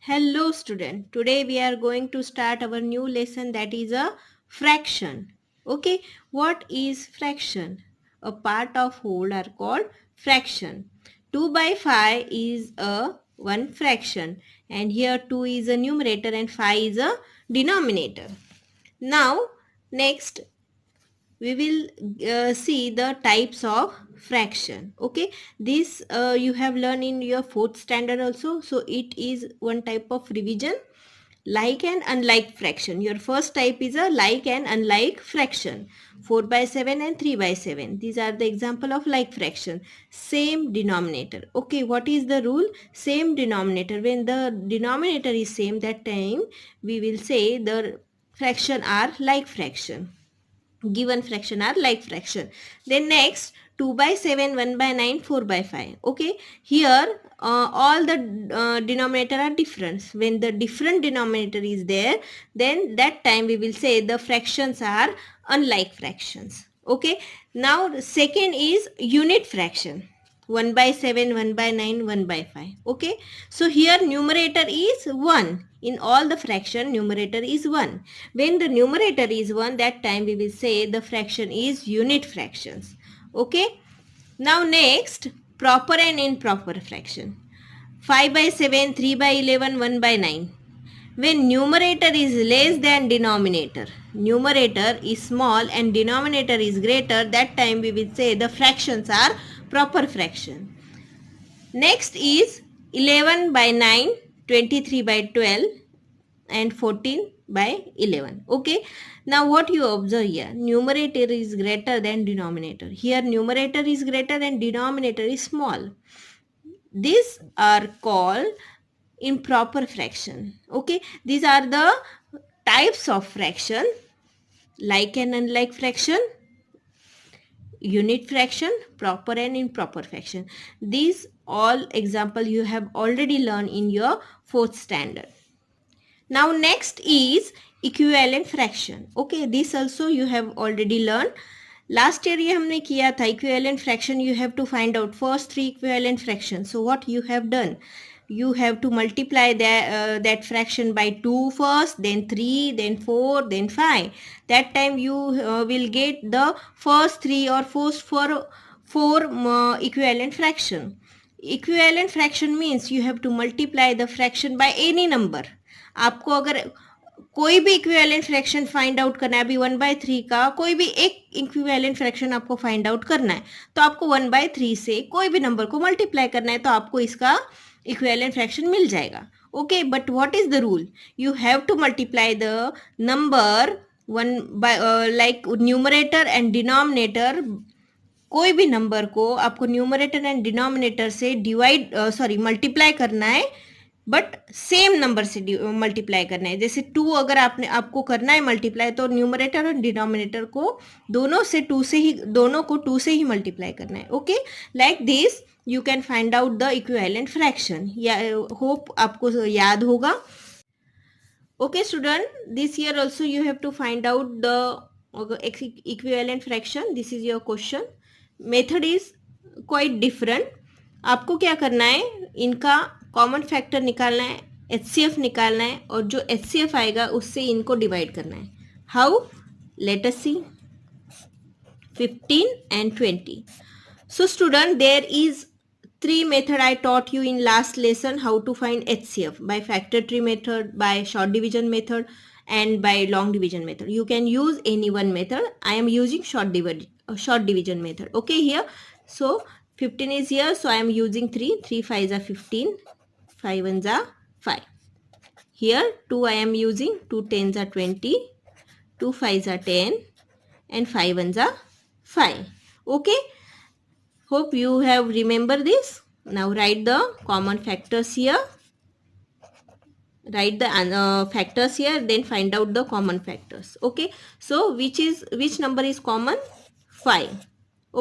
Hello student. Today we are going to start our new lesson, that is a fraction. Okay, what is fraction? A part of whole are called fraction. 2 by 5 is a one fraction, and here 2 is a numerator and 5 is a denominator. Now next we will see the types of fraction. Okay, this you have learned in your fourth standard also, so it is one type of revision. Like and unlike fraction, your first type is a like and unlike fraction. 4 by 7 and 3 by 7, these are the example of like fraction. Same denominator. Okay, what is the rule? Same denominator. When the denominator is same, that time we will say the fraction are like fraction. Given fraction are like fraction. Then next, 2 by 7, 1 by 9, 4 by 5. Okay, here all the denominator are different. When the different denominator is there, then that time we will say the fractions are unlike fractions. Okay, now the second is unit fraction. 1 by 7, 1 by 9, 1 by 5. Okay, so here numerator is 1. In all the fraction, numerator is 1. When the numerator is 1, that time we will say the fraction is unit fractions. Okay, now next, proper and improper fraction. 5 by 7, 3 by 11, 1 by 9. When numerator is less than denominator, numerator is small and denominator is greater, that time we will say the fractions are proper fraction. Next is 11 by 9, 23 by 12 and 14 by 11. Okay, now what you observe here, numerator is greater than denominator. Here numerator is greater and denominator is small. These are called improper fraction. Okay, these are the types of fraction: like and unlike fraction, unit fraction, proper and improper fraction. These all example you have already learned in your fourth standard. Now next is equivalent fraction. Okay, this also you have already learned. Last year ये हमने किया था equivalent fraction. You have to find out first three equivalent fractions. So what you have done? You have to multiply that fraction by 2 first, then 3, then 4, then 5. That time you will get the first 3 or first 4 equivalent fraction. Equivalent fraction means you have to multiply the fraction by any number. आपको अगर कोई भी equivalent fraction find out करना है, अभी 1/3 का कोई भी एक इक्विवेलेंट फ्रैक्शन आपको फाइंड आउट करना है, तो आपको 1/3 से कोई भी नंबर को मल्टीप्लाई करना है, तो आपको इसका इक्विवेलेंट फ्रैक्शन मिल जाएगा. Okay, but what is the rule? You have to multiply the number one by like numerator and denominator. कोई भी नंबर को आपको न्यूमरेटर एंड डिनोमिनेटर से मल्टीप्लाई करना है, बट सेम नंबर से मल्टीप्लाई करना है. जैसे 2 अगर आपको करना है मल्टीप्लाई, तो न्यूमरेटर और डिनोमिनेटर को दोनों को 2 से ही मल्टीप्लाई करना है. Okay, like this you can find out the equivalent fraction. Hope आपको याद होगा. Okay student, this year also you have to find out the equivalent fraction. This is your question. Method is quite different. आपको क्या करना है, इनका common factor निकालना है, HCF निकालना है, और जो HCF आएगा उससे इनको डिवाइड करना है. How? Let us see. 15 and 20. So student, there is 3 method I taught you in last lesson how to find HCF: by factor tree method, by short division method, and by long division method. You can use any one method. I am using short division method. Okay, here so 15 is here, so I am using 3. 3 5s are 15, 5 1s are 5. Here 2 I am using, 2 10s are 20, 2 5s are 10, and 5 1s are 5. Okay, hope you have remember this. Now write the common factors here. Write the factors here, then find out the common factors. Okay, so which number is common? 5.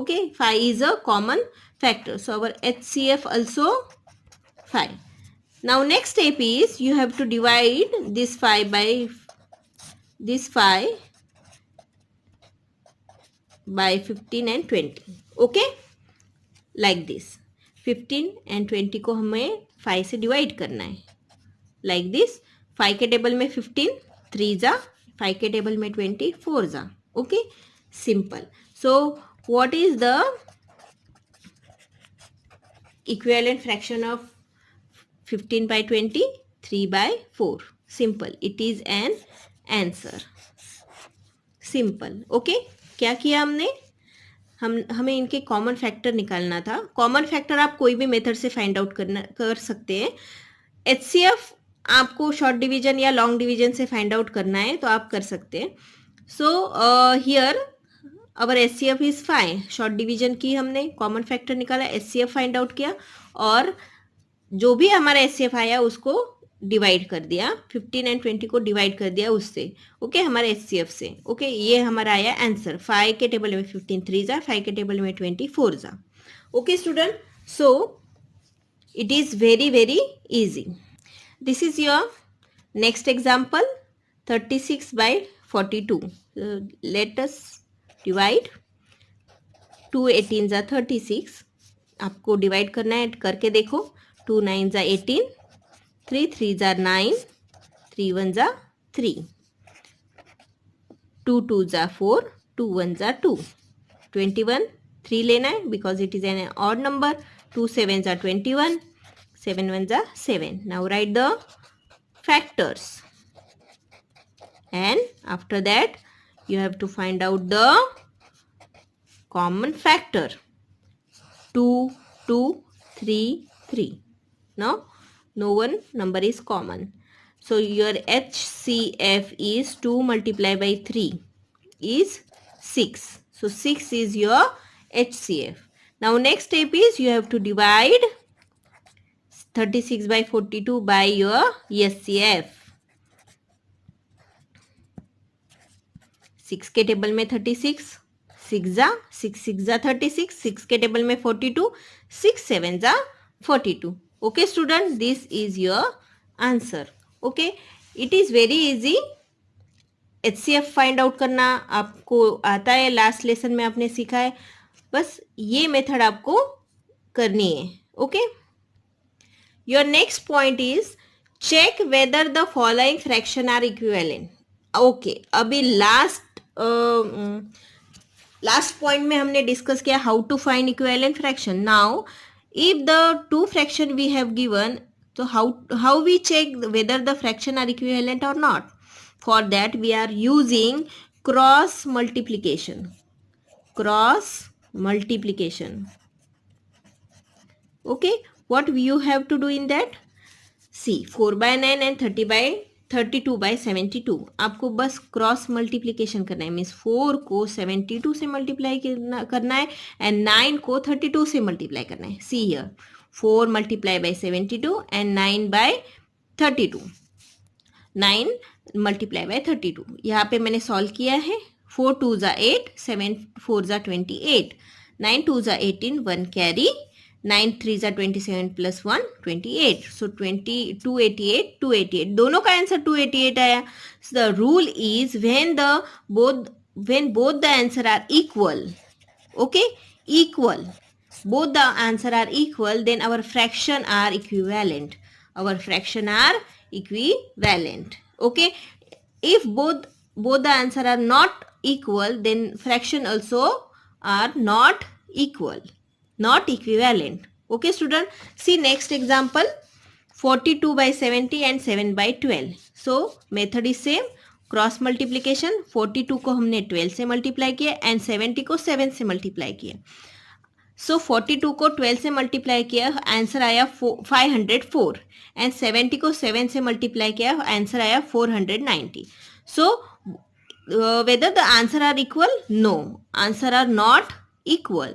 Okay, 5 is a common factor, so our HCF also 5. Now next step is you have to divide this 5 by this 5 by 15 and 20. Okay, like this. 15 and 20 को हमें 5 से divide करना है. Like this. 5 के table में 15, 3 जा, 5 के table में 20, 4 जा. Okay, simple. So what is the equivalent fraction of 15 by 20? 3 by 4. Simple. It is an answer. Simple. Okay, क्या किया हमने? हमें इनके कॉमन फैक्टर निकालना था. कॉमन फैक्टर आप कोई भी मेथड से फाइंड आउट कर सकते हैं. एचसीएफ आपको शॉर्ट डिवीजन या लॉन्ग डिवीजन से फाइंड आउट करना है तो आप कर सकते हैं. So here our HCF is 5. Short division की हमने कॉमन फैक्टर निकाला, एचसीएफ फाइंड आउट किया और जो भी हमारा एचसीएफ आया उसको डिवाइड कर दिया. 15 एंड 20 को डिवाइड कर दिया उससे. ओके, हमारे एचसीएफ से. ओके, ये हमारा आया आंसर. 5 के टेबल में 15 3 जा, 5 के टेबल में 20 4 जा. Okay student, so it is very very easy. This is your next example. 36 by 42. Let us divide. 2 18 जा 36. आपको डिवाइड करना है, करके देखो. 2 9 जा 18, 3 3 जा 9, 3 1 जा 3, 2 2 जा 4, 2 1 जा 2. 21 3 लेना है because it is an odd number. 2 7 are 21, 7 1 are 7. Now write the factors and after that you have to find out the common factor. 2 2 3 3. Now no one number is common. So your HCF is 2 multiplied by 3 is 6. So 6 is your HCF. Now next step is you have to divide 36 by 42 by your SCF. 6 के table में 36, 6 जा 6 6 जा 36, 6 के table में 42, 6 7 जा 42. Okay student, this is your answer. Okay, it is very easy. HCF find out करना आपको आता है, लास्ट लेसन में आपने सीखा है. बस ये मेथड आपको करनी है. Okay, your next point is check whether the following fraction are equivalent. Okay, अभी लास्ट पॉइंट में हमने डिस्कस किया how to find equivalent fraction. Now if the two fraction we have given, तो how we check whether the fraction are equivalent और not. For that we are using cross multiplication. Cross multiplication. Okay, what you have to do in that? See, 4 by 9 and 32 by 72. आपको बस cross multiplication करना है. Means 4 को 72 से multiply करना है and 9 को 32 से मल्टीप्लाई करना है. See here, 4 multiply by 72 and 9 by 32. 9 multiply by 32. यहाँ पे मैंने सॉल्व किया है. 4 2 जा 8, 7 4 जा 28, 9 2 जा 18, 1 कैरी, 9 3 जा 27 प्लस 1 28. सो 288 288 दोनों का आंसर 288 आया. The rule is when both the answer are equal. Okay, equal, both the answer are equal, then our fraction are equivalent. Our fraction are equivalent. Okay, if both the answer are not equal, then fraction also are not equal, not equivalent. Okay student, see next example. 42 by 70 and 7 by 12. So method is same, cross multiplication. 42 को हमने 12 से multiply किया and 70 को 7 से multiply किया. सो 42 को 12 से multiply किया, आंसर आया 504 एंड 70 को 7 से मल्टीप्लाई किया, आंसर आया 490. So whether the answer are equal? No, answer are not equal.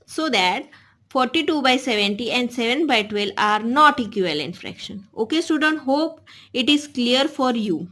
So that 42 by 70 and 7 by 12 are not equivalent fraction. Okay student, hope it is clear for you.